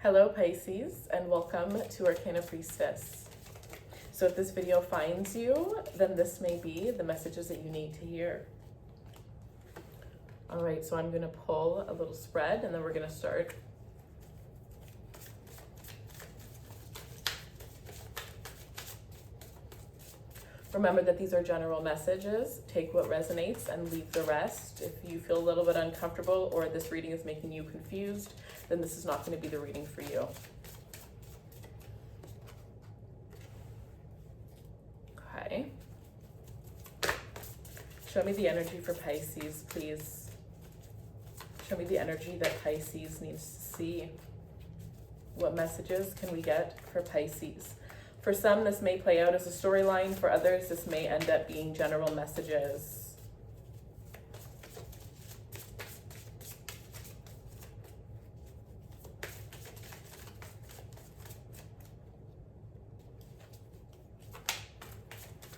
Hello Pisces, and welcome to Arcana Priestess. So if this video finds you, then this may be the messages that you need to hear. All right, so I'm gonna pull a little spread and then we're gonna start. Remember that these are general messages. Take what resonates and leave the rest. If you feel a little bit uncomfortable or this reading is making you confused, then this is not going to be the reading for you. Okay. Show me the energy for Pisces, please. Show me the energy that Pisces needs to see. What messages can we get for Pisces? For some, this may play out as a storyline. For others, this may end up being general messages.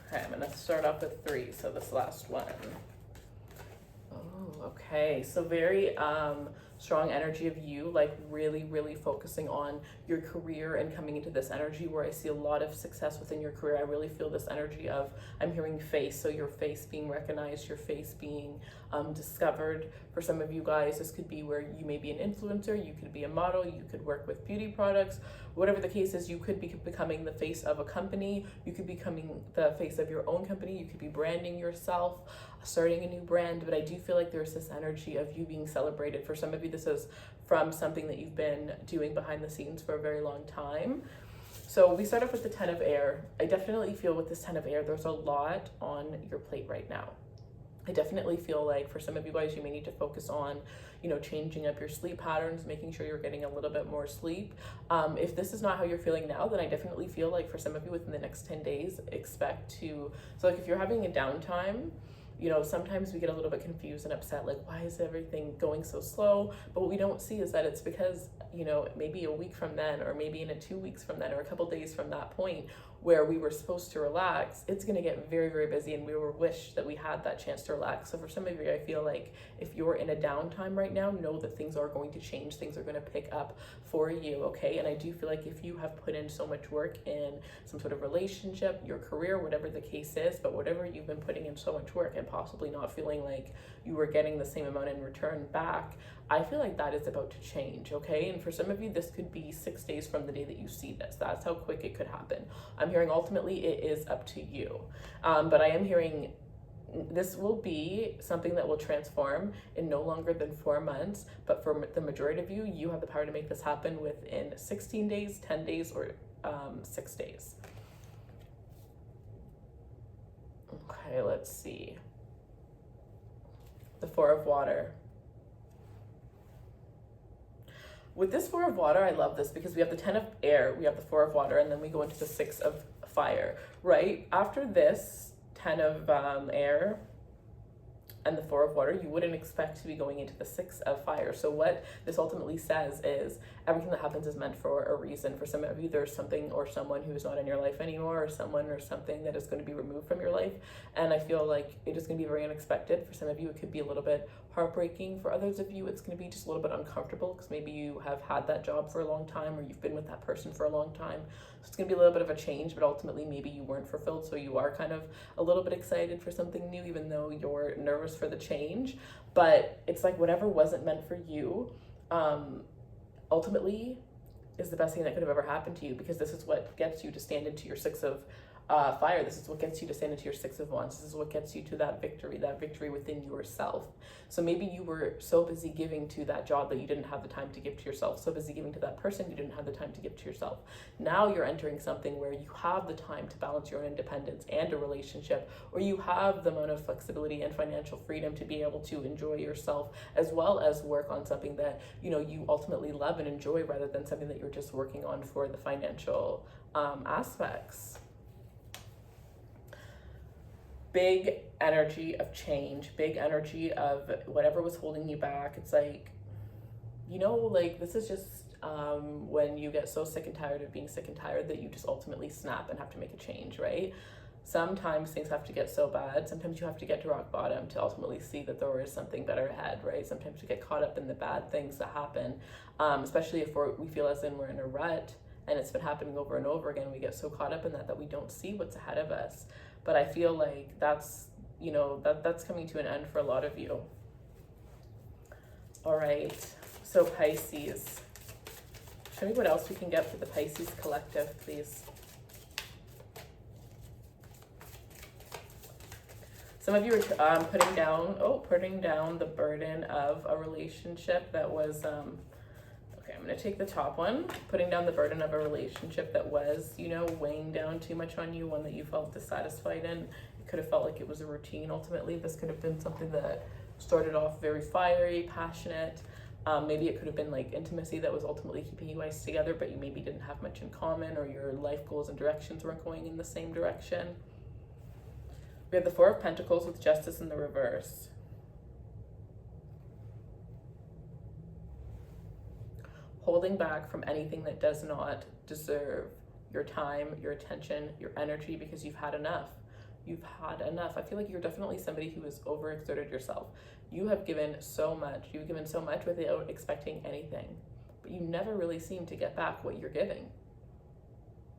Okay, I'm going to start off with 3, so this last one. Oh, okay. So very strong energy of you, like really focusing on your career and coming into this energy where I see a lot of success within your career. I really feel this energy of, I'm hearing face, so your face being recognized, your face being discovered. For some of you guys, this could be where you may be an influencer, you could be a model, you could work with beauty products, whatever the case is. You could be becoming the face of a company, you could be becoming the face of your own company, you could be branding yourself, starting a new brand. But I do feel like there's this energy of you being celebrated. For some of you, this is from something that you've been doing behind the scenes for a very long time. So we start off with the 10 of air. I definitely feel with this 10 of air, there's a lot on your plate right now. I definitely feel like for some of you guys, you may need to focus on, changing up your sleep patterns, making sure you're getting a little bit more sleep. If this is not how you're feeling now, then I definitely feel like for some of you within the next 10 days, expect to, so like if you're having a downtime, sometimes we get a little bit confused and upset, like, why is everything going so slow? But what we don't see is that it's because, maybe a week from then, or maybe in 2 weeks from then, or a couple days from that point where we were supposed to relax, it's going to get very busy, and we will wish that we had that chance to relax. So for some of you, I feel like if you're in a downtime right now, know that things are going to change, things are going to pick up for you, okay? And I do feel like if you have put in so much work in some sort of relationship, your career, whatever the case is, but whatever you've been putting in so much work and possibly not feeling like you were getting the same amount in return back, I feel like that is about to change, okay? And for some of you, this could be 6 days from the day that you see this. That's how quick it could happen. I'm hearing ultimately it is up to you. But I am hearing this will be something that will transform in no longer than 4 months. But for the majority of you, you have the power to make this happen within 16 days, 10 days, or 6 days. Okay, let's see. The 4 of water. With this 4 of water, I love this because we have the 10 of air, we have the 4 of water, and then we go into the 6 of fire, right? After this 10 of air and the 4 of water, you wouldn't expect to be going into the 6 of fire. So what this ultimately says is everything that happens is meant for a reason. For some of you, there's something or someone who's not in your life anymore, or someone or something that is going to be removed from your life. And I feel like it is going to be very unexpected. For some of you, it could be a little bit heartbreaking. For others of you, it's going to be just a little bit uncomfortable because maybe you have had that job for a long time, or you've been with that person for a long time. So it's going to be a little bit of a change, but ultimately maybe you weren't fulfilled. So you are kind of a little bit excited for something new, even though you're nervous for the change. But it's like whatever wasn't meant for you, ultimately is the best thing that could have ever happened to you, because this is what gets you to stand into your 6 of fire. This is what gets you to stand into your 6 of wands. This is what gets you to that victory within yourself. So maybe you were so busy giving to that job that you didn't have the time to give to yourself, so busy giving to that person you didn't have the time to give to yourself. Now you're entering something where you have the time to balance your own independence and a relationship, or you have the amount of flexibility and financial freedom to be able to enjoy yourself, as well as work on something that you ultimately love and enjoy, rather than something that you're just working on for the financial aspects. Big energy of change, big energy of whatever was holding you back. It's like, this is just when you get so sick and tired of being sick and tired that you just ultimately snap and have to make a change, right? sometimes things have to get so bad. Sometimes you have to get to rock bottom to ultimately see that there is something better ahead, right? Sometimes you get caught up in the bad things that happen, especially if we feel as in we're in a rut and it's been happening over and over again. We get so caught up in that we don't see what's ahead of us. But I feel like that's, that's coming to an end for a lot of you. All right, so Pisces. Show me what else we can get for the Pisces collective, please. Some of you are putting down the burden of a relationship that was, okay, I'm going to take the top one. Putting down the burden of a relationship that was, weighing down too much on you, one that you felt dissatisfied in. It could have felt like it was a routine ultimately. This could have been something that started off very fiery, passionate. Maybe it could have been like intimacy that was ultimately keeping you guys together, but you maybe didn't have much in common, or your life goals and directions weren't going in the same direction. We have the Four of Pentacles with Justice in the reverse. Holding back from anything that does not deserve your time, your attention, your energy, because you've had enough. You've had enough. I feel like you're definitely somebody who has overexerted yourself. You have given so much. You've given so much without expecting anything, but you never really seem to get back what you're giving.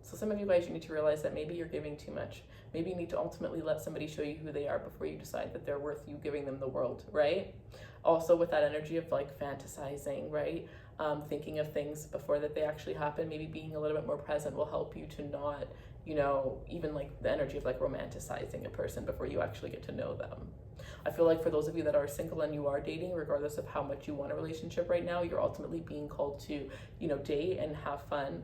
So some of you guys, you need to realize that maybe you're giving too much. Maybe you need to ultimately let somebody show you who they are before you decide that they're worth you giving them the world, right? Also with that energy of like fantasizing, right? Thinking of things before that they actually happen. Maybe being a little bit more present will help you to not, even like the energy of like romanticizing a person before you actually get to know them. I feel like for those of you that are single and you are dating, regardless of how much you want a relationship right now, you're ultimately being called to, date and have fun,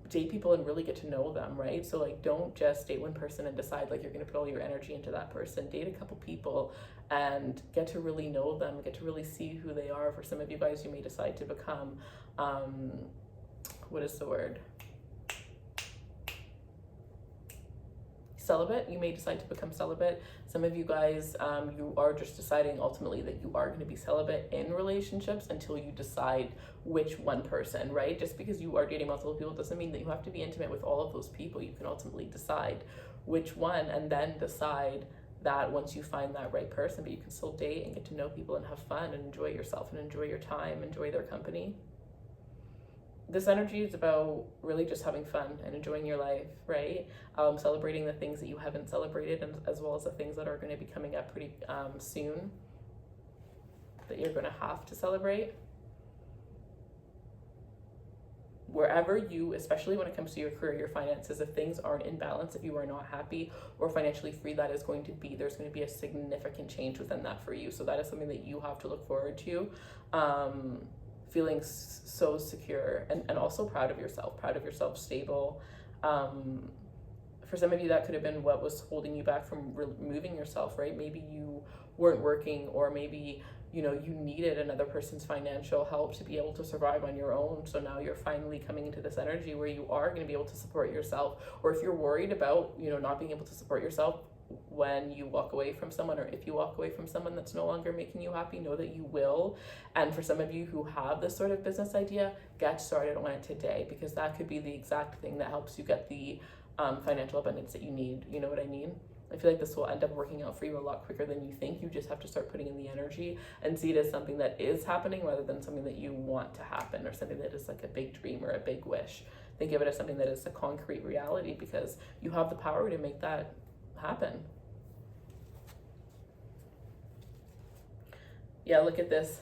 date people and really get to know them, right? So like, don't just date one person and decide like you're going to put all your energy into that person. Date a couple people and get to really know them, get to really see who they are. For some of you guys, you may decide to become, what is the word? Celibate. You may decide to become celibate. Some of you guys, you are just deciding ultimately that you are going to be celibate in relationships until you decide which one person, right? Just because you are dating multiple people doesn't mean that you have to be intimate with all of those people. You can ultimately decide which one and then decide that once you find that right person, but you can still date and get to know people and have fun and enjoy yourself and enjoy your time, enjoy their company. This energy is about really just having fun and enjoying your life, right? Celebrating the things that you haven't celebrated, and as well as the things that are going to be coming up pretty soon that you're going to have to celebrate. Wherever you, especially when it comes to your career, your finances, if things aren't in balance, if you are not happy or financially free, there's going to be a significant change within that for you. So that is something that you have to look forward to. Feeling so secure and also proud of yourself, stable. For some of you, that could have been what was holding you back from removing yourself, right? Maybe you weren't working, or maybe, you needed another person's financial help to be able to survive on your own. So now you're finally coming into this energy where you are going to be able to support yourself. Or if you're worried about, not being able to support yourself when you walk away from someone, or if you walk away from someone that's no longer making you happy, know that you will. And for some of you who have this sort of business idea, get started on it today, because that could be the exact thing that helps you get the financial abundance that you need. You know what I mean? I feel like this will end up working out for you a lot quicker than you think. You just have to start putting in the energy and see it as something that is happening rather than something that you want to happen, or something that is like a big dream or a big wish. Think of it as something that is a concrete reality, because you have the power to make that happen. Yeah, look at this,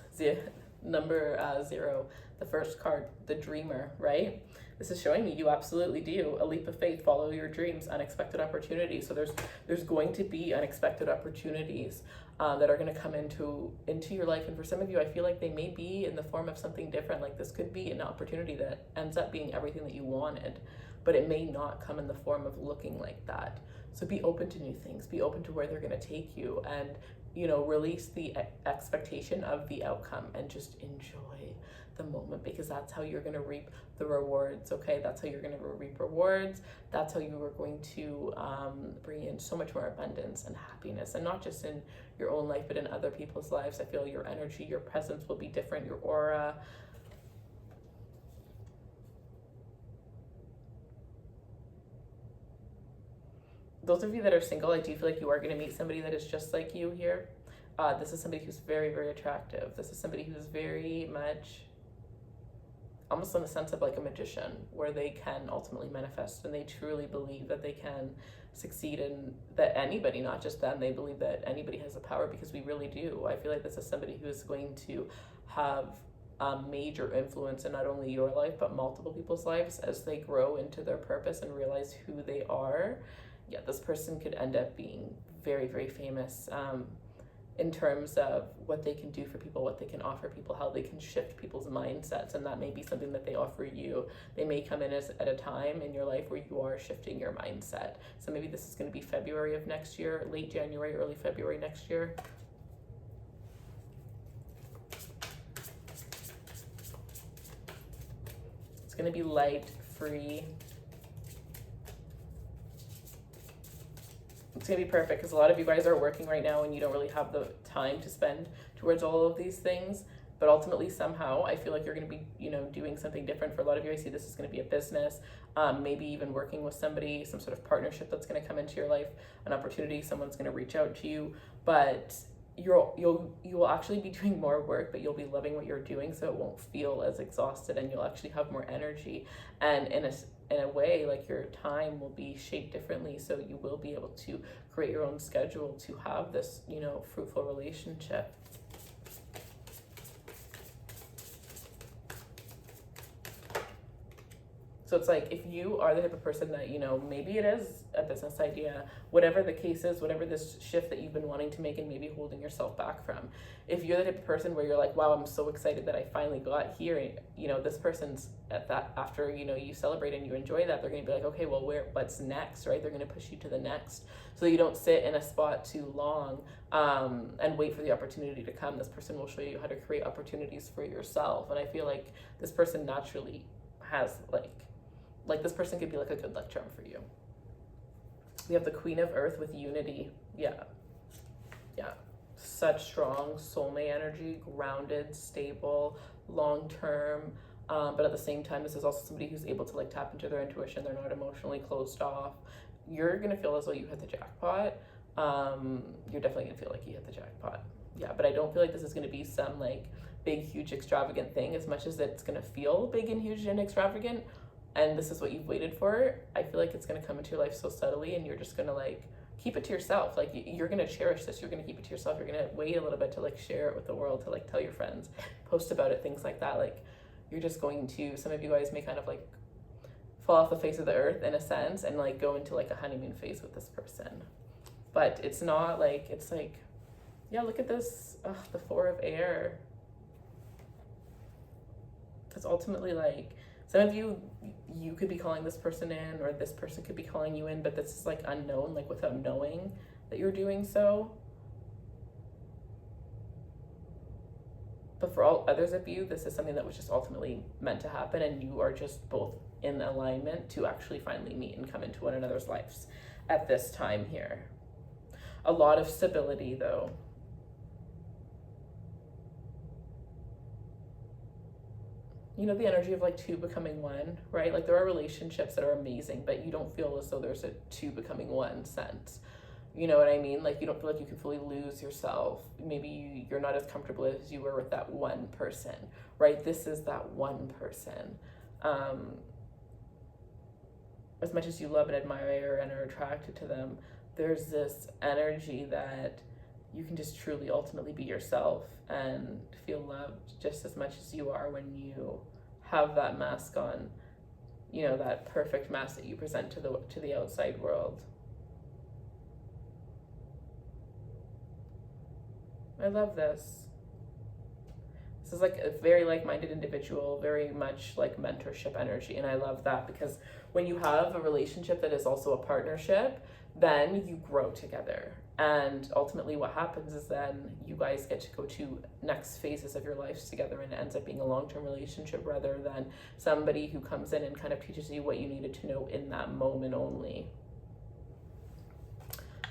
number 0, the first card, the dreamer, right? This is showing me you absolutely do. A leap of faith, follow your dreams, unexpected opportunities. So there's going to be unexpected opportunities that are going to come into your life. And for some of you, I feel like they may be in the form of something different. Like this could be an opportunity that ends up being everything that you wanted, but it may not come in the form of looking like that. So be open to new things, be open to where they're going to take you, and release the expectation of the outcome and just enjoy the moment, because that's how you're going to reap the rewards. Okay, that's how you're going to reap rewards. That's how you are going to bring in so much more abundance and happiness, and not just in your own life but in other people's lives. I feel your energy, your presence will be different, your aura. those of you that are single, I do feel like you are going to meet somebody that is just like you here. This is somebody who's very, very attractive. This is somebody who's very much almost in the sense of like a magician, where they can ultimately manifest and they truly believe that they can succeed, and that anybody, not just them, they believe that anybody has the power, because we really do. I feel like this is somebody who is going to have a major influence in not only your life but multiple people's lives as they grow into their purpose and realize who they are. Yeah, this person could end up being very, very famous in terms of what they can do for people, what they can offer people, how they can shift people's mindsets, and that may be something that they offer you. They may come in at a time in your life where you are shifting your mindset. So maybe this is going to be February of next year, late January, early February next year. It's going to be light, free. It's going to be perfect because a lot of you guys are working right now and you don't really have the time to spend towards all of these things. But ultimately, somehow, I feel like you're going to be, doing something different. For a lot of you, I see this is going to be a business, maybe even working with somebody, some sort of partnership that's going to come into your life, an opportunity, someone's going to reach out to you. But you will actually be doing more work, but you'll be loving what you're doing, so it won't feel as exhausted, and you'll actually have more energy. And in a way, like, your time will be shaped differently, so you will be able to create your own schedule to have this, fruitful relationship. So it's like, if you are the type of person that, maybe it is a business idea, whatever the case is, whatever this shift that you've been wanting to make and maybe holding yourself back from. If you're the type of person where you're like, wow, I'm so excited that I finally got here, and, this person's at that, after, you celebrate and you enjoy that, they're going to be like, okay, well, what's next, right? They're going to push you to the next. So you don't sit in a spot too long and wait for the opportunity to come. This person will show you how to create opportunities for yourself. And I feel like this person naturally has like this person could be like a good luck charm for you. We have the Queen of Earth with unity. Yeah. Such strong soulmate energy, grounded, stable, long-term. But at the same time, this is also somebody who's able to tap into their intuition. They're not emotionally closed off. You're going to feel as though you hit the jackpot. You're definitely going to feel like you hit the jackpot. Yeah, but I don't feel like this is going to be some big, huge, extravagant thing. As much as it's going to feel big and huge and extravagant, and this is what you've waited for, I feel like it's going to come into your life so subtly, and you're just going to keep it to yourself. You're going to cherish this. You're going to keep it to yourself. You're going to wait a little bit to share it with the world, to tell your friends, post about it, things like that. You're just going to, some of you guys may kind of fall off the face of the earth in a sense, and go into a honeymoon phase with this person. But it's not yeah, look at this, the Four of Air. It's ultimately some of you could be calling this person in, or this person could be calling you in, but this is unknown, without knowing that you're doing so. But for all others of you, this is something that was just ultimately meant to happen, and you are just both in alignment to actually finally meet and come into one another's lives at this time here. A lot of stability, though. The energy of two becoming one, right? There are relationships that are amazing, but you don't feel as though there's a two becoming one sense. You know what I mean? You don't feel like you can fully lose yourself. Maybe you're not as comfortable as you were with that one person, right? This is that one person. As much as you love and admire and are attracted to them, there's this energy that you can just truly ultimately be yourself and feel loved just as much as you are when you have that mask on, that perfect mask that you present to the outside world. I love this. This is a very like-minded individual, very much mentorship energy. And I love that, because when you have a relationship that is also a partnership, then you grow together. And ultimately what happens is then you guys get to go to next phases of your lives together, and it ends up being a long-term relationship rather than somebody who comes in and kind of teaches you what you needed to know in that moment only.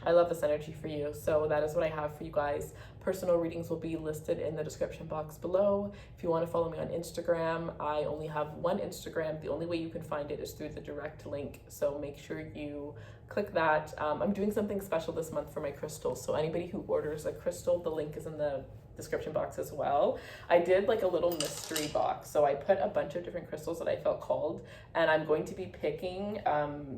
I love this energy for you. So that is what I have for you guys. Personal readings will be listed in the description box below. If you want to follow me on Instagram, I only have one Instagram. The only way you can find it is through the direct link, so make sure you click that. I'm doing something special this month for my crystals, so anybody who orders a crystal, the link is in the description box as well. I did like a little mystery box, so I put a bunch of different crystals that I felt called, and I'm going to be picking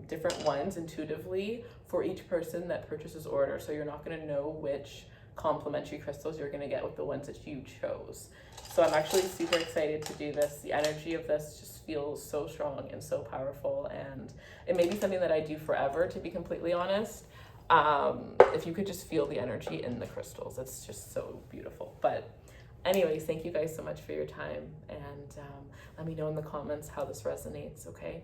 different ones intuitively for each person that purchases order, so you're not going to know which complimentary crystals you're going to get with the ones that you chose. So I'm actually super excited to do this. The energy of this just feels so strong and so powerful, and it may be something that I do forever, to be completely honest. If you could just feel the energy in the crystals, it's just so beautiful. But anyways, thank you guys so much for your time, and let me know in the comments how this resonates, okay?